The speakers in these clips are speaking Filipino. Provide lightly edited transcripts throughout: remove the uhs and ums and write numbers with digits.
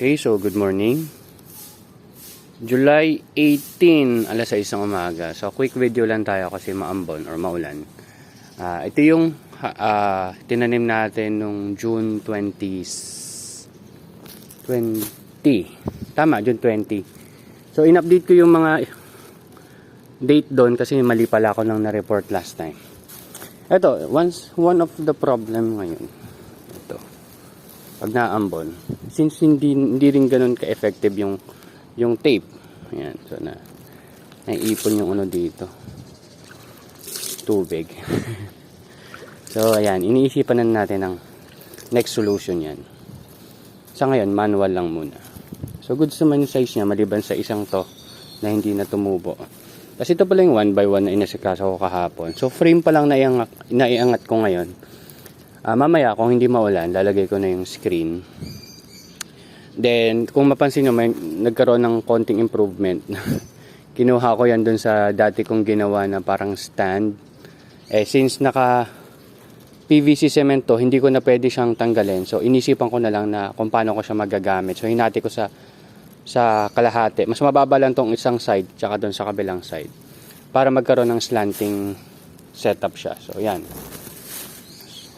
Okay, so good morning. July 18, alas 6 ng umaga. So quick video lang tayo kasi maambon or maulan. Ito yung tinanim natin nung June 20. Tama, June 20. So in-update ko yung mga date doon kasi mali pala ako lang na-report last time. Ito, one of the problem ngayon. Pag naambon, since hindi rin ganun ka-effective yung tape. Ayan, so naiipon yung ano dito. Tubig. So ayan, iniisipan na natin ang next solution yan. Sa ngayon, manual lang muna. So good naman yung size niya, maliban sa isang to na hindi na tumubo. Kasi ito pala yung 1x1 na inasikaso ko kahapon. So frame pa lang naiangat ko ngayon. Mamaya kung hindi maulan, lalagay ko na yung screen. Then kung mapansin nyo, may nagkaroon ng konting improvement. Kinuha ko yan dun sa dati kong ginawa na parang stand. Since naka PVC cement to, hindi ko na pwede siyang tanggalin. So inisipan ko na lang na kung paano ko siya magagamit. So hinati ko sa kalahati. Mas mababa lang tong isang side tsaka dun sa kabilang side para magkaroon ng slanting setup siya. So yan.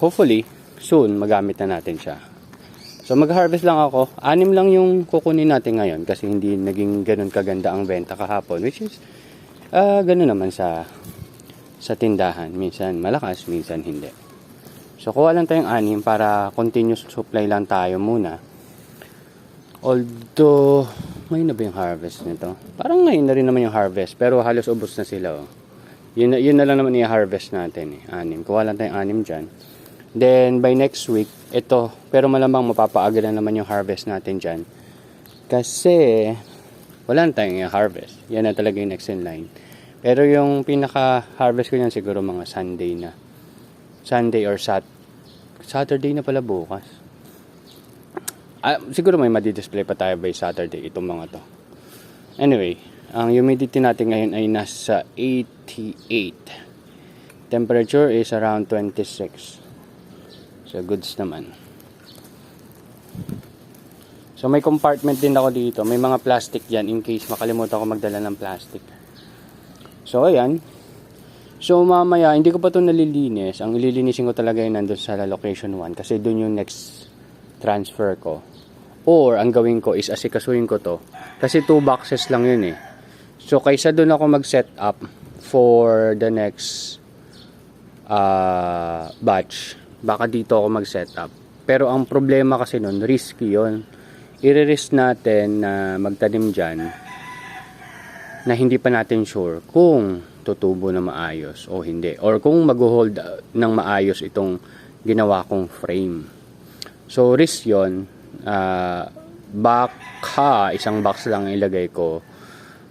Hopefully, soon magamit na natin siya. So mag-harvest lang ako. 6 lang yung kukunin natin ngayon kasi hindi naging ganun kaganda ang benta kahapon. Which is, ganun naman sa tindahan. Minsan malakas, minsan hindi. So kuha lang tayong 6 para continuous supply lang tayo muna. Although, ngayon na ba yung harvest nito? Parang ngayon na rin naman yung harvest. Pero halos ubos na sila. Oh. Yun na lang naman i-harvest natin. 6. Kuha lang tayong 6 dyan. Then, by next week, ito, pero malamang mapapaaga na naman yung harvest natin dyan. Kasi, wala na tayong i-harvest. Yan na talaga yung next in line. Pero yung pinaka-harvest ko yan siguro mga Sunday na. Sunday or Saturday na pala bukas. Siguro may madi-display pa tayo by Saturday, itong mga to. Anyway, ang humidity natin ngayon ay nasa 88. Temperature is around 26. So, goods naman. So, may compartment din ako dito. May mga plastic dyan in case makalimutan ko magdala ng plastic. So, ayan. So, mamaya, hindi ko pa ito nalilinis. Ang ililinisin ko talaga yun nandun sa location 1. Kasi dun yung next transfer ko. Or, ang gawin ko is asikasuhin ko to. Kasi 2 boxes lang yun eh. So, kaysa dun ako mag-set up for the next batch. Baka dito ako mag-setup. Pero ang problema kasi nun, risky yon. I-risk natin na magtanim dyan na hindi pa natin sure kung tutubo na maayos o hindi. Or kung mag-hold ng maayos itong ginawa kong frame. So, risk yon. Baka isang box lang ilagay ko.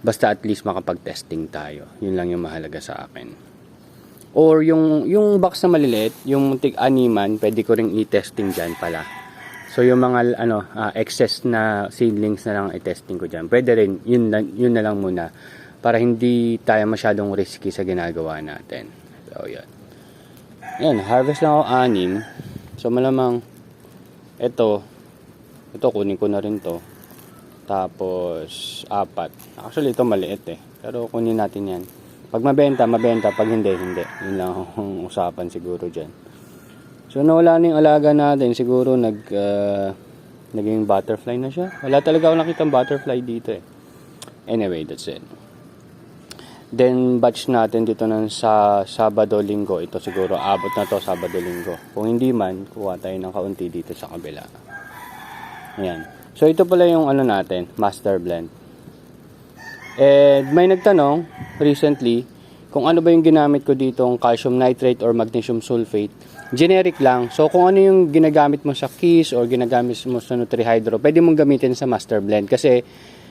Basta at least makapag-testing tayo. Yun lang yung mahalaga sa akin. Or yung box na maliliit, yung tig-animan, pwede ko ring i-testing dyan pala. So yung mga excess na seedlings na lang i-testing ko dyan. Pwede rin, yun na lang muna. Para hindi tayo masyadong risky sa ginagawa natin. So yan. Yan, harvest lang ako 6. So malamang, ito kunin ko na rin to. Tapos 4. Actually ito maliit eh. Pero kunin natin yan. Pag mabenta, pag hindi. Yun lang ang usapan siguro dyan. So, nawala na yung alaga natin. Siguro naging butterfly na siya. Wala talaga ako nakitang butterfly dito eh. Anyway, that's it. Then, batch natin dito ng sa Sabado-Linggo. Ito siguro, abot na to Sabado-Linggo. Kung hindi man, kuha tayo ng kaunti dito sa kabila. Ayan. So, ito pala yung natin, master blend. And may nagtanong recently kung ano ba yung ginamit ko ditong calcium nitrate or magnesium sulfate. Generic lang. So kung ano yung ginagamit mo sa Kiss or ginagamit mo sa Nutrihydro, pwede mong gamitin sa master blend. Kasi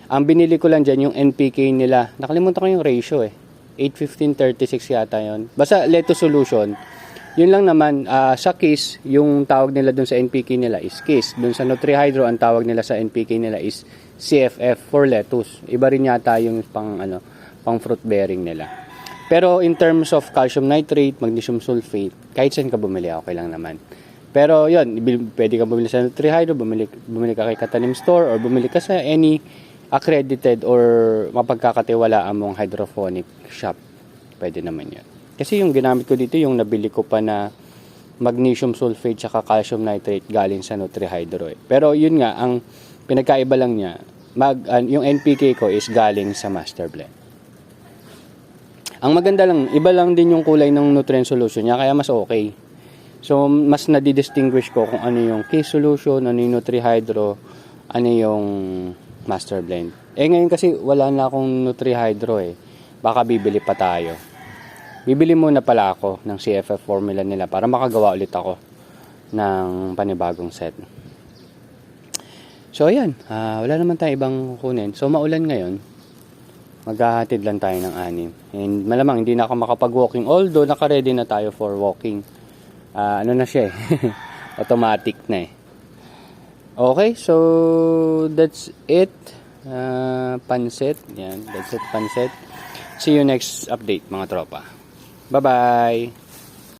ang binili ko lang dyan yung NPK nila. Nakalimutan ko yung ratio eh. 8:15:36 yata yon. Basta Leto Solution. Yun lang naman. Sa Kiss, yung tawag nila dun sa NPK nila is Kiss. Dun sa Nutrihydro, ang tawag nila sa NPK nila is CFF for lettuce. Iba rin yata yung pang fruit bearing nila. Pero in terms of calcium nitrate, magnesium sulfate, kahit saan ka bumili, okay lang naman. Pero yun, pwede ka bumili sa NutriHydro, bumili ka kay Katanim Store, or bumili ka sa any accredited or mapagkakatiwalaan mong hydroponic shop. Pwede naman yun. Kasi yung ginamit ko dito, yung nabili ko pa na magnesium sulfate tsaka calcium nitrate galing sa NutriHydro. Pero yun nga, ang pinagkaiba lang niya, yung NPK ko is galing sa Master Blend. Ang maganda lang, iba lang din yung kulay ng nutrient solution niya, kaya mas okay. So, mas nadidistinguish ko kung ano yung K solution, ano yung NutriHydro, ano yung Master Blend. Ngayon kasi wala na akong NutriHydro Baka bibili pa tayo. Bibili muna pala ako ng CFF formula nila para makagawa ulit ako ng panibagong set. So, ayan. Wala naman tayong ibang kukunin. So, maulan ngayon. Maghahatid lang tayo ng 6. And malamang hindi na ako makapag-walking. Although, naka-ready na tayo for walking. Ano na siya automatic na Okay, so that's it. Pansit. Yan, that's it, pansit. See you next update, mga tropa. Bye-bye!